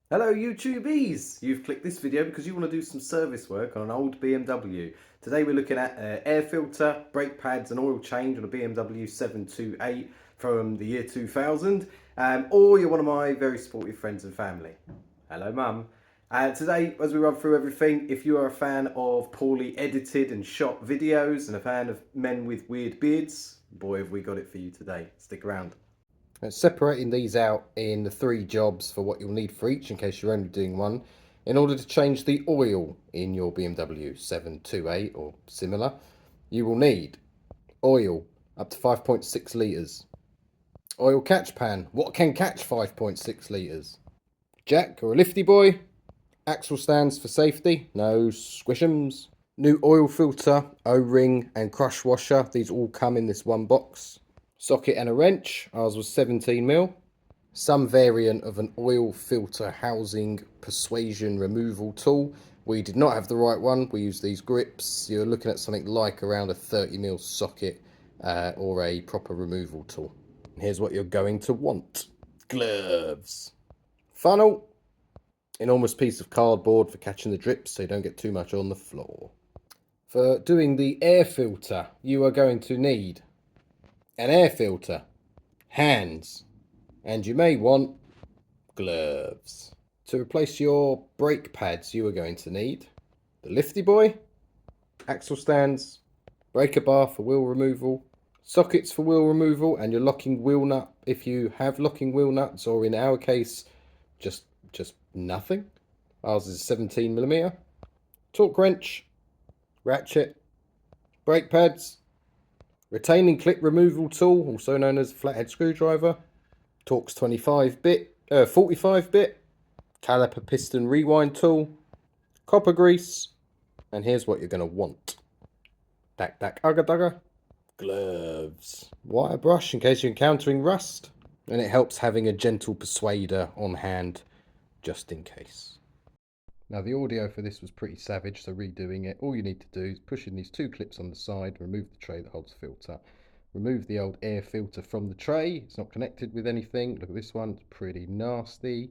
Hello YouTubies! You've clicked this video because you want to do some service work on an old BMW. Today we're looking at air filter, brake pads and oil change on a BMW 728 from the year 2000. Or you're one of my very supportive friends and family. Hello Mum. Today, as we run through everything, if you are a fan of poorly edited and shot videos and a fan of men with weird beards, boy have we got it for you today. Stick around. Separating these out in the 3 jobs for what you'll need for each in case you're only doing one in order to change the oil in your BMW 728 or similar. You will need oil up to 5.6 litres, oil catch pan, what can catch 5.6 litres, jack or a lifty boy, axle stands for safety, no squishums, new oil filter, O-ring and crush washer, these all come in this one box. Socket and a wrench, ours was 17mm. Some variant of an oil filter housing persuasion removal tool. We did not have the right one, we used these grips. You're looking at something like around a 30mm socket or a proper removal tool. And here's what you're going to want. Gloves. Funnel. Enormous piece of cardboard for catching the drips so you don't get too much on the floor. For doing the air filter, you are going to need an air filter, hands, and you may want gloves. To replace your brake pads, you are going to need the lifty boy, axle stands, breaker bar for wheel removal, sockets for wheel removal, and your locking wheel nut if you have locking wheel nuts, or in our case, just nothing. Ours is 17mm. Torque wrench, ratchet, brake pads, retaining clip removal tool, also known as flathead screwdriver, Torx 45-bit, caliper piston rewind tool, copper grease, and here's what you're going to want. Dak dak ugga dugga, gloves, wire brush in case you're encountering rust, and it helps having a gentle persuader on hand just in case. Now the audio for this was pretty savage, so redoing it, all you need to do is push in these 2 clips on the side, remove the tray that holds the filter, remove the old air filter from the tray. It's not connected with anything. Look at this one, it's pretty nasty.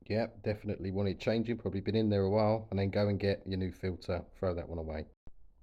Yep, definitely wanted changing, probably been in there a while. And then go and get your new filter, throw that one away.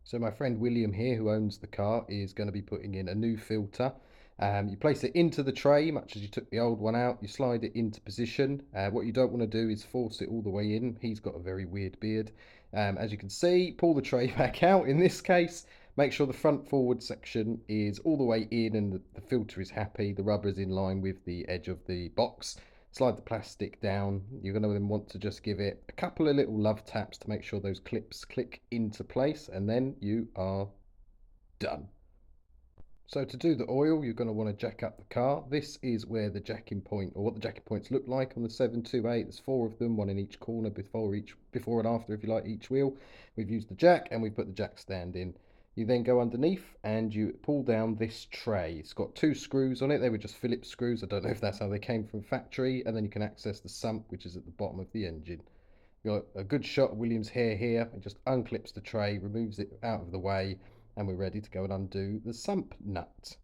So my friend William here, who owns the car, is going to be putting in a new filter. You place it into the tray, much as you took the old one out. You slide it into position. What you don't want to do is force it all the way in. He's got a very weird beard. As you can see, pull the tray back out in this case. Make sure the front forward section is all the way in and the filter is happy. The rubber is in line with the edge of the box. Slide the plastic down. You're going to then want to just give it a couple of little love taps to make sure those clips click into place, and then you are done. So to do the oil, you're going to want to jack up the car. This is where the jacking point, or what the jacking points look like on the 728. There's 4 of them, one in each corner, before and after, if you like, each wheel. We've used the jack and we've put the jack stand in. You then go underneath and you pull down this tray. It's got 2 screws on it. They were just Phillips screws. I don't know if that's how they came from factory. And then you can access the sump, which is at the bottom of the engine. You've got a good shot of William's hair here. It just unclips the tray, removes it out of the way, and we're ready to go and undo the sump nut.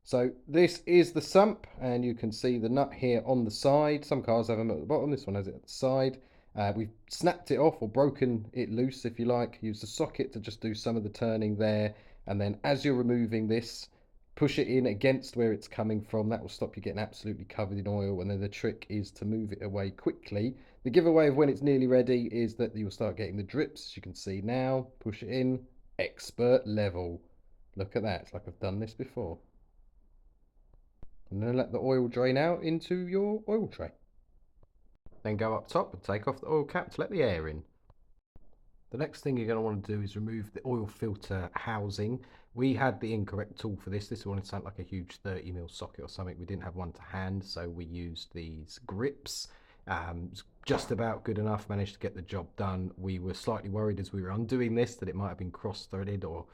So this is the sump, and you can see the nut here on the side. Some cars have them at the bottom. This one has it at the side. We've snapped it off or broken it loose, if you like. Use the socket to just do some of the turning there. And then as you're removing this, push it in against where it's coming from. That will stop you getting absolutely covered in oil. And then the trick is to move it away quickly. The giveaway of when it's nearly ready is that you'll start getting the drips. As you can see now, push it in, expert level. Look at that, it's like I've done this before. And then let the oil drain out into your oil tray. Then go up top and take off the oil cap to let the air in. The next thing you're going to want to do is remove the oil filter housing. We had the incorrect tool for this. This wanted to sound like a huge 30mm socket or something. We didn't have one to hand, so we used these grips. It's just about good enough, managed to get the job done. We were slightly worried as we were undoing this that it might have been cross-threaded, or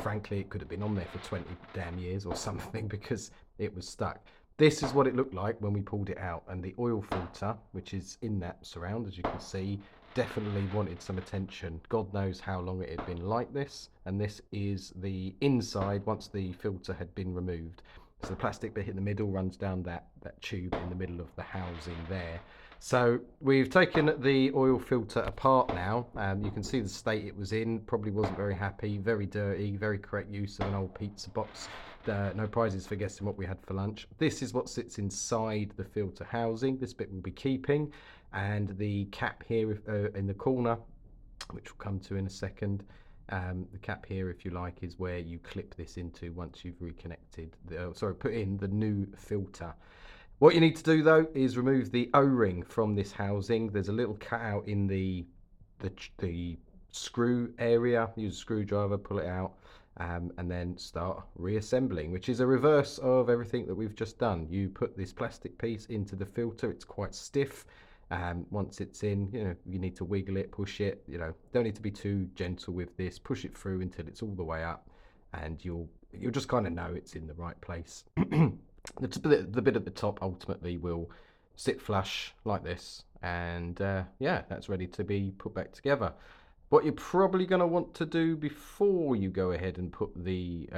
frankly it could have been on there for 20 damn years or something because it was stuck. This is what it looked like when we pulled it out, and the oil filter, which is in that surround, as you can see, definitely wanted some attention. God knows how long it had been like this, and this is the inside once the filter had been removed. So the plastic bit in the middle runs down that tube in the middle of the housing there. So we've taken the oil filter apart now. You can see the state it was in. Probably wasn't very happy, very dirty, very correct use of an old pizza box. No prizes for guessing what we had for lunch. This is what sits inside the filter housing. This bit we'll be keeping, and the cap here in the corner, which we'll come to in a second. The cap here, if you like, is where you clip this into once you've reconnected, put in the new filter. What you need to do though is remove the O-ring from this housing. There's a little cutout in the screw area. Use a screwdriver, pull it out, and then start reassembling, which is a reverse of everything that we've just done. You put this plastic piece into the filter. It's quite stiff. Once it's in, you need to wiggle it, push it. Don't need to be too gentle with this. Push it through until it's all the way up, and you'll just kind of know it's in the right place. The bit at the top ultimately will sit flush like this, and yeah, that's ready to be put back together. What you're probably going to want to do before you go ahead and put the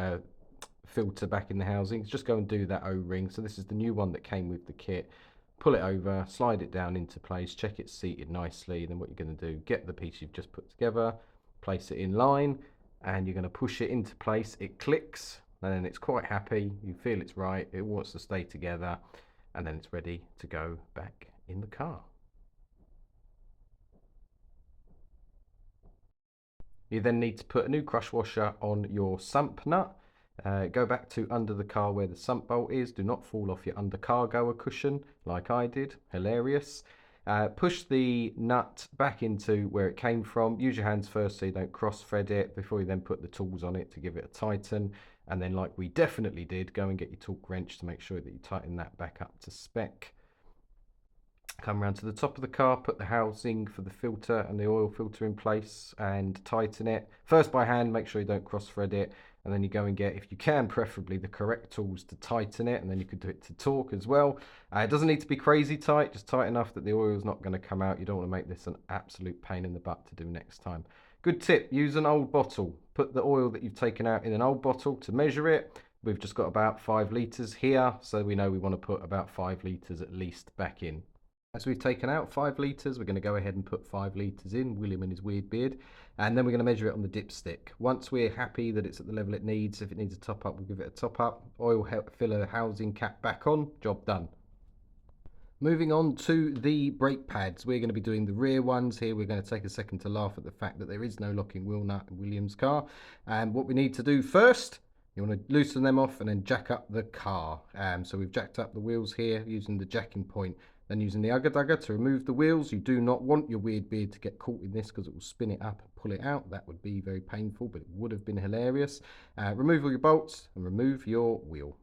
filter back in the housing is just go and do that O-ring. So this is the new one that came with the kit. Pull it over, slide it down into place, check it's seated nicely. Then what you're going to do, get the piece you've just put together, place it in line, and you're going to push it into place. It clicks, and then it's quite happy. You feel it's right, it wants to stay together, and then it's ready to go back in the car. You then need to put a new crush washer on your sump nut. Go back to under the car where the sump bolt is. Do not fall off your undercargoer cushion like I did. Hilarious. Push the nut back into where it came from. Use your hands first so you don't cross thread it before you then put the tools on it to give it a tighten. And then, like we definitely did, go and get your torque wrench to make sure that you tighten that back up to spec. Come around to the top of the car, put the housing for the filter and the oil filter in place and tighten it. First by hand, make sure you don't cross thread it. And then you go and get, if you can, preferably the correct tools to tighten it. And then you could do it to torque as well. It doesn't need to be crazy tight, just tight enough that the oil is not going to come out. You don't want to make this an absolute pain in the butt to do next time. Good tip, use an old bottle. Put the oil that you've taken out in an old bottle to measure it. We've just got about 5 litres here, so we know we want to put about 5 litres at least back in. As we've taken out 5 litres, we're going to go ahead and put 5 litres in, William and his weird beard, and then we're going to measure it on the dipstick. Once we're happy that it's at the level it needs, if it needs a top up, we'll give it a top up. Oil filler housing cap back on, job done. Moving on to the brake pads, we're going to be doing the rear ones here. We're going to take a second to laugh at the fact that there is no locking wheel nut in William's car. And what we need to do first, you want to loosen them off and then jack up the car. So we've jacked up the wheels here using the jacking point. Then using the dugger to remove the wheels. You do not want your weird beard to get caught in this because it will spin it up and pull it out. That would be very painful, but it would have been hilarious. Remove all your bolts and remove your wheel.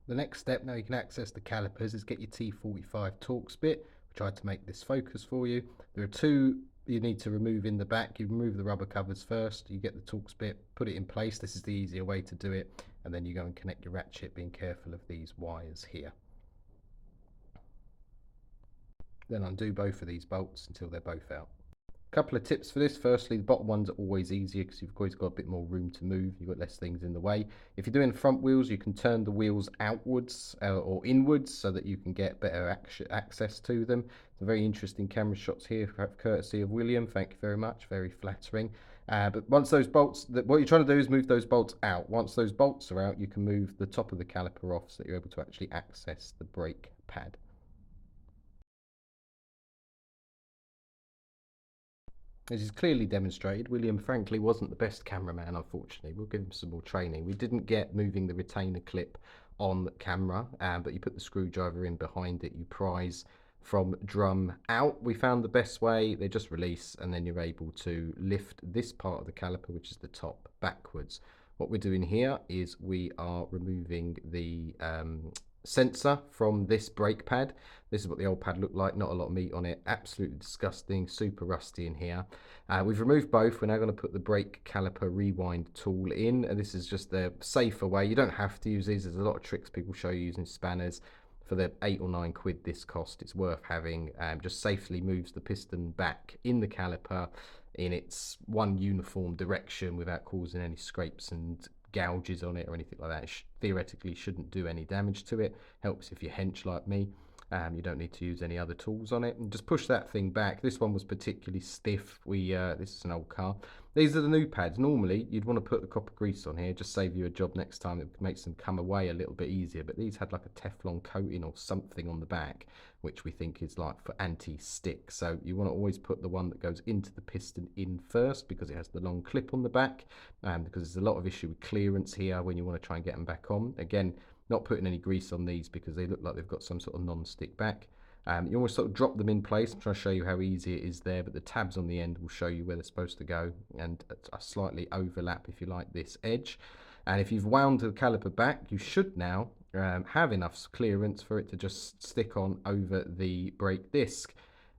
The next step, now you can access the calipers, is get your T45 Torx bit. We tried to make this focus for you. There are 2 you need to remove in the back. You remove the rubber covers first, you get the Torx bit, put it in place. This is the easier way to do it. And then you go and connect your ratchet, being careful of these wires here. Then undo both of these bolts until they're both out. A couple of tips for this. Firstly, the bottom ones are always easier because you've always got a bit more room to move. You've got less things in the way. If you're doing front wheels, you can turn the wheels outwards or inwards so that you can get better access to them. Some very interesting camera shots here, courtesy of William. Thank you very much. Very flattering. But once those bolts, what you're trying to do is move those bolts out. Once those bolts are out, you can move the top of the caliper off so that you're able to actually access the brake pad. This is clearly demonstrated. William, frankly, wasn't the best cameraman, unfortunately. We'll give him some more training. We didn't get moving the retainer clip on camera, but you put the screwdriver in behind it. You prise from drum out. We found the best way. They just release, and then you're able to lift this part of the caliper, which is the top, backwards. What we're doing here is we are removing the sensor from this brake pad. This is what the old pad looked like, not a lot of meat on it, absolutely disgusting, super rusty in here. We've removed both. We're now going to put the brake caliper rewind tool in, and this is just the safer way. You don't have to use these. There's a lot of tricks people show you using spanners. For the 8 or 9 quid this cost, it's worth having. Just safely moves the piston back in the caliper in its one uniform direction without causing any scrapes and gouges on it or anything like that. It theoretically shouldn't do any damage to it. Helps if you're hench like me. You don't need to use any other tools on it. And just push that thing back. This one was particularly stiff. This is an old car. These are the new pads. Normally, you'd want to put the copper grease on here, just save you a job next time. It makes them come away a little bit easier. But these had like a Teflon coating or something on the back, which we think is like for anti-stick. So you want to always put the one that goes into the piston in first, because it has the long clip on the back, because there's a lot of issue with clearance here when you want to try and get them back on. Again, not putting any grease on these because they look like they've got some sort of non-stick back. You almost sort of drop them in place. I'm trying to show you how easy it is there, but the tabs on the end will show you where they're supposed to go, and a slightly overlap, if you like, this edge. And if you've wound the caliper back, you should now have enough clearance for it to just stick on over the brake disc.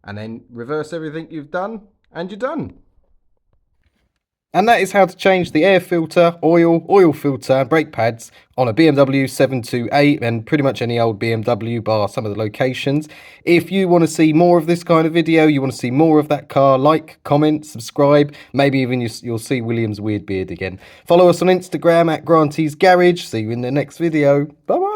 And then reverse everything you've done, and you're done. And that is how to change the air filter, oil filter, and brake pads on a BMW 728 and pretty much any old BMW bar some of the locations. If you want to see more of this kind of video, you want to see more of that car, like, comment, subscribe, maybe even you'll see William's weird beard again. Follow us on Instagram at Granty's Garage. See you in the next video. Bye-bye.